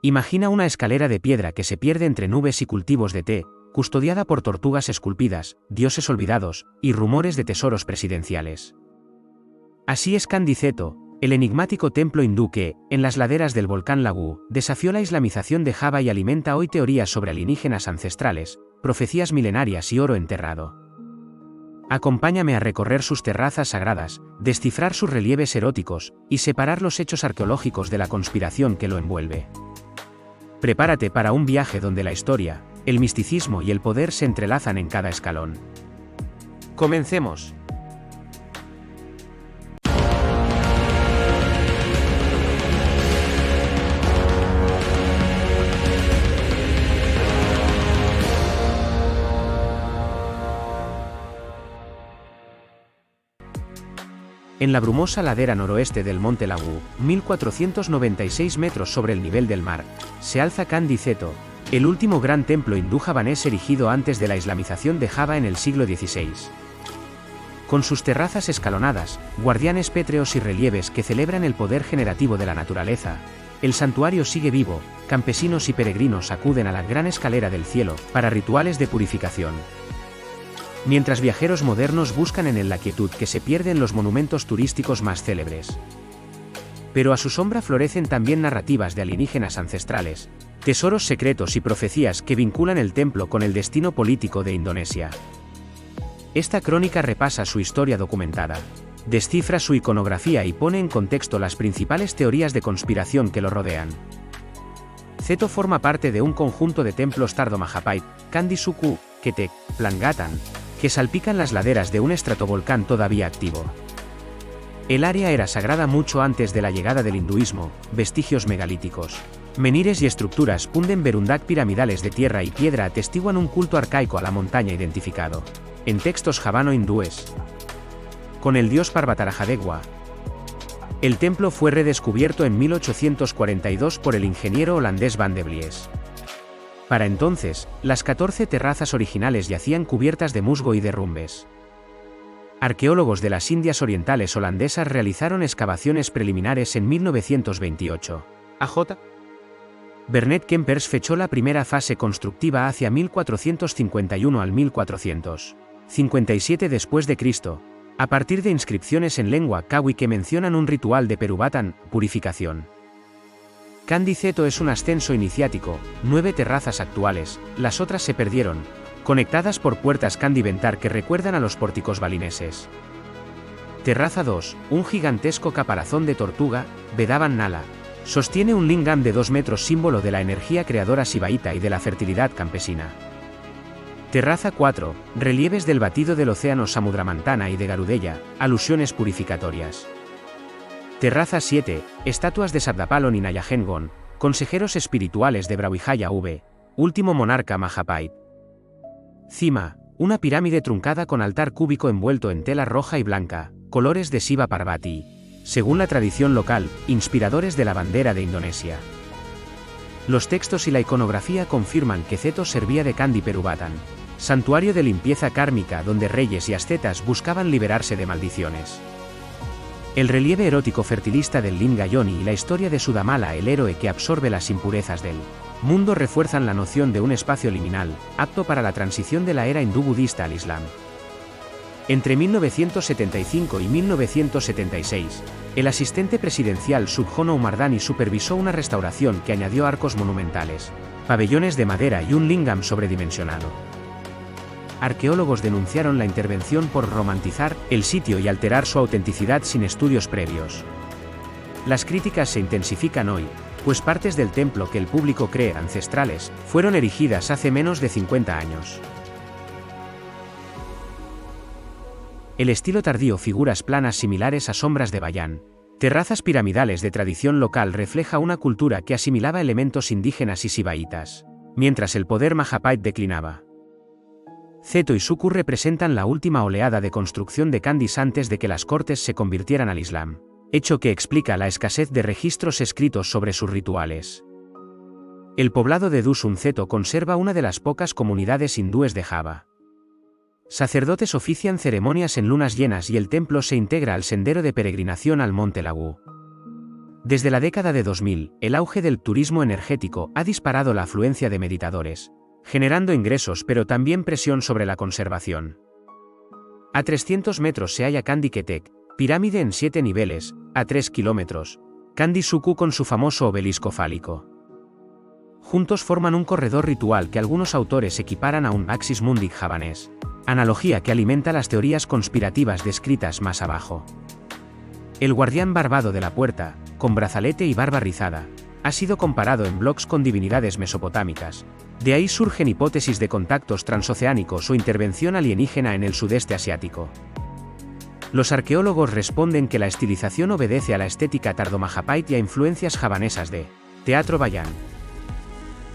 Imagina una escalera de piedra que se pierde entre nubes y cultivos de té, custodiada por tortugas esculpidas, dioses olvidados, y rumores de tesoros presidenciales. Así es Candi Ceto, el enigmático templo hindú que, en las laderas del volcán Lagu, desafió la islamización de Java y alimenta hoy teorías sobre alienígenas ancestrales, profecías milenarias y oro enterrado. Acompáñame a recorrer sus terrazas sagradas, descifrar sus relieves eróticos, y separar los hechos arqueológicos de la conspiración que lo envuelve. Prepárate para un viaje donde la historia, el misticismo y el poder se entrelazan en cada escalón. ¡Comencemos! En la brumosa ladera noroeste del monte Lagu, 1496 metros sobre el nivel del mar, se alza Candi Ceto, el último gran templo hindú javanés erigido antes de la islamización de Java en el siglo XVI. Con sus terrazas escalonadas, guardianes pétreos y relieves que celebran el poder generativo de la naturaleza, el santuario sigue vivo, campesinos y peregrinos acuden a la gran escalera del cielo para rituales de purificación. Mientras viajeros modernos buscan en él la quietud que se pierde en los monumentos turísticos más célebres. Pero a su sombra florecen también narrativas de alienígenas ancestrales, tesoros secretos y profecías que vinculan el templo con el destino político de Indonesia. Esta crónica repasa su historia documentada, descifra su iconografía y pone en contexto las principales teorías de conspiración que lo rodean. Ceto forma parte de un conjunto de templos Tardo Majapahit, Candi Suku, Ketek, Planggatan, que salpican las laderas de un estratovolcán todavía activo. El área era sagrada mucho antes de la llegada del hinduismo, vestigios megalíticos, menhires y estructuras punden berundak piramidales de tierra y piedra atestiguan un culto arcaico a la montaña identificado, en textos javano-hindúes, con el dios Parvatarajadegua. El templo fue redescubierto en 1842 por el ingeniero holandés Van de Vlies. Para entonces, las 14 terrazas originales yacían cubiertas de musgo y derrumbes. Arqueólogos de las Indias Orientales holandesas realizaron excavaciones preliminares en 1928. A.J. Bernet Kempers fechó la primera fase constructiva hacia 1451 al 1457 después de Cristo, a partir de inscripciones en lengua kawi que mencionan un ritual de Perubatan, purificación. Candi Ceto es un ascenso iniciático, 9 terrazas actuales, las otras se perdieron, conectadas por puertas Candi Ventar que recuerdan a los pórticos balineses. Terraza 2, un gigantesco caparazón de tortuga, Vedavan Nala, sostiene un lingam de 2 metros símbolo de la energía creadora sibaíta y de la fertilidad campesina. Terraza 4, relieves del batido del océano Samudramantana y de Garudella, alusiones purificatorias. Terraza 7, estatuas de Sabdapalon y Nayahengon, consejeros espirituales de Brawijaya V, último monarca Majapahit. Cima, una pirámide truncada con altar cúbico envuelto en tela roja y blanca, colores de Siva Parvati, según la tradición local, inspiradores de la bandera de Indonesia. Los textos y la iconografía confirman que Ceto servía de Candi Perubatan, santuario de limpieza kármica donde reyes y ascetas buscaban liberarse de maldiciones. El relieve erótico fertilista del Linga Yoni y la historia de Sudamala, el héroe que absorbe las impurezas del mundo, refuerzan la noción de un espacio liminal, apto para la transición de la era hindú-budista al Islam. Entre 1975 y 1976, el asistente presidencial Subhono Umardani supervisó una restauración que añadió arcos monumentales, pabellones de madera y un lingam sobredimensionado. Arqueólogos denunciaron la intervención por romantizar el sitio y alterar su autenticidad sin estudios previos. Las críticas se intensifican hoy, pues partes del templo que el público cree ancestrales, fueron erigidas hace menos de 50 años. El estilo tardío, figuras planas similares a sombras de Bayan, terrazas piramidales de tradición local, refleja una cultura que asimilaba elementos indígenas y sibaítas, mientras el poder Majapahit declinaba. Ceto y Suku representan la última oleada de construcción de Candis antes de que las cortes se convirtieran al Islam, hecho que explica la escasez de registros escritos sobre sus rituales. El poblado de Dusun Ceto conserva una de las pocas comunidades hindúes de Java. Sacerdotes ofician ceremonias en lunas llenas y el templo se integra al sendero de peregrinación al monte Lagu. Desde la década de 2000, el auge del turismo energético ha disparado la afluencia de meditadores, generando ingresos pero también presión sobre la conservación. A 300 metros se halla Candi Ketek, pirámide en 7 niveles, a 3 kilómetros, Candi Suku con su famoso obelisco fálico. Juntos forman un corredor ritual que algunos autores equiparan a un Axis Mundi javanés, analogía que alimenta las teorías conspirativas descritas más abajo. El guardián barbado de la puerta, con brazalete y barba rizada, ha sido comparado en blogs con divinidades mesopotámicas. De ahí surgen hipótesis de contactos transoceánicos o intervención alienígena en el sudeste asiático. Los arqueólogos responden que la estilización obedece a la estética tardomajapait y a influencias javanesas de Teatro Bayan.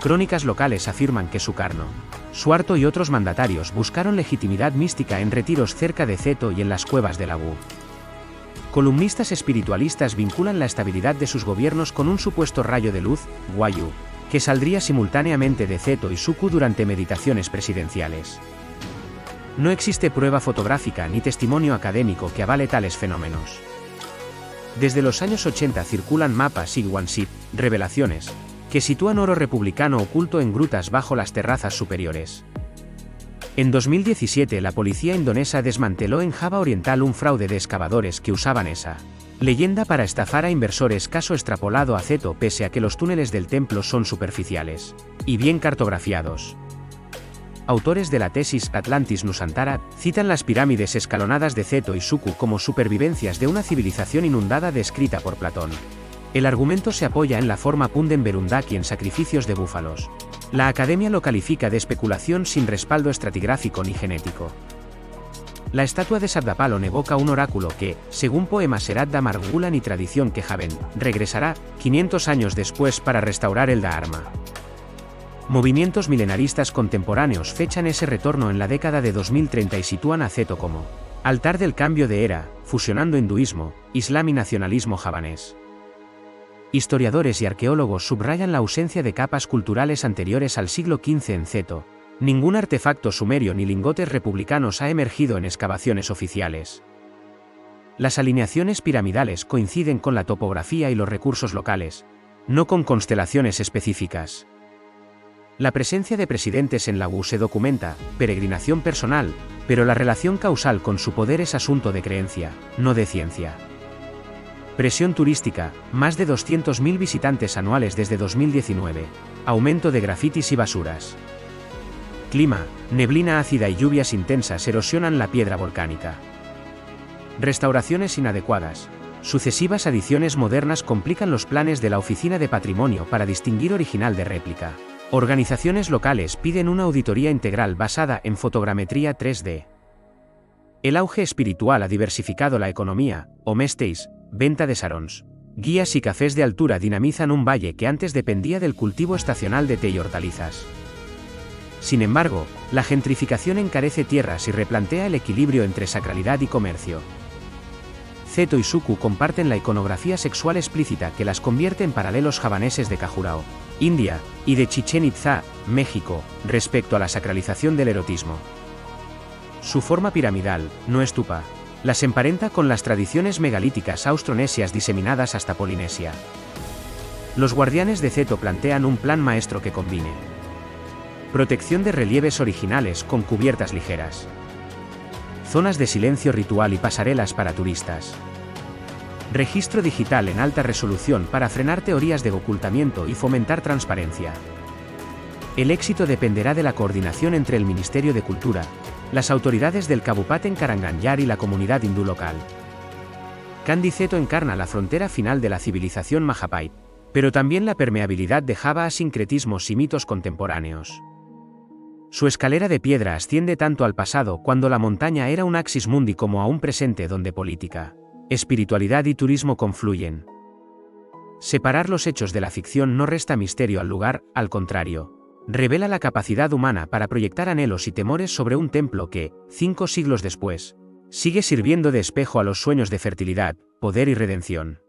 Crónicas locales afirman que Sukarno, Suharto y otros mandatarios buscaron legitimidad mística en retiros cerca de Seto y en las cuevas de Lagu. Columnistas espiritualistas vinculan la estabilidad de sus gobiernos con un supuesto rayo de luz, Wayu, que saldría simultáneamente de Seto y Suku durante meditaciones presidenciales. No existe prueba fotográfica ni testimonio académico que avale tales fenómenos. Desde los años 80 circulan mapas y Wansip, revelaciones, que sitúan oro republicano oculto en grutas bajo las terrazas superiores. En 2017 la policía indonesa desmanteló en Java Oriental un fraude de excavadores que usaban esa leyenda para estafar a inversores, caso extrapolado a Seto pese a que los túneles del templo son superficiales y bien cartografiados. Autores de la tesis Atlantis Nusantara citan las pirámides escalonadas de Seto y Suku como supervivencias de una civilización inundada descrita por Platón. El argumento se apoya en la forma Punden Berundaki en sacrificios de búfalos. La academia lo califica de especulación sin respaldo estratigráfico ni genético. La estatua de Sabdapalon evoca un oráculo que, según poema Serat Margulan y tradición Quejaven, regresará 500 años después para restaurar el Dharma. Movimientos milenaristas contemporáneos fechan ese retorno en la década de 2030 y sitúan a Seto como altar del cambio de era, fusionando hinduismo, islam y nacionalismo javanés. Historiadores y arqueólogos subrayan la ausencia de capas culturales anteriores al siglo XV en Seto. Ningún artefacto sumerio ni lingotes republicanos ha emergido en excavaciones oficiales. Las alineaciones piramidales coinciden con la topografía y los recursos locales, no con constelaciones específicas. La presencia de presidentes en Lagu se documenta, peregrinación personal, pero la relación causal con su poder es asunto de creencia, no de ciencia. Presión turística, más de 200.000 visitantes anuales desde 2019. Aumento de grafitis y basuras. Clima, neblina ácida y lluvias intensas erosionan la piedra volcánica. Restauraciones inadecuadas. Sucesivas adiciones modernas complican los planes de la Oficina de Patrimonio para distinguir original de réplica. Organizaciones locales piden una auditoría integral basada en fotogrametría 3D. El auge espiritual ha diversificado la economía, homestays, venta de saróns, guías y cafés de altura dinamizan un valle que antes dependía del cultivo estacional de té y hortalizas. Sin embargo, la gentrificación encarece tierras y replantea el equilibrio entre sacralidad y comercio. Seto y Suku comparten la iconografía sexual explícita que las convierte en paralelos javaneses de Khajuraho, India, y de Chichén Itzá, México, respecto a la sacralización del erotismo. Su forma piramidal, no estupa, las emparenta con las tradiciones megalíticas austronesias diseminadas hasta Polinesia. Los guardianes de Seto plantean un plan maestro que combine protección de relieves originales con cubiertas ligeras, zonas de silencio ritual y pasarelas para turistas, registro digital en alta resolución para frenar teorías de ocultamiento y fomentar transparencia. El éxito dependerá de la coordinación entre el Ministerio de Cultura, las autoridades del Kabupaten Karanganyar y la comunidad hindú local. Candi Seto encarna la frontera final de la civilización Majapahit, pero también la permeabilidad de Java a sincretismos y mitos contemporáneos. Su escalera de piedra asciende tanto al pasado cuando la montaña era un axis mundi como a un presente donde política, espiritualidad y turismo confluyen. Separar los hechos de la ficción no resta misterio al lugar, al contrario. Revela la capacidad humana para proyectar anhelos y temores sobre un templo que, 5 siglos después, sigue sirviendo de espejo a los sueños de fertilidad, poder y redención.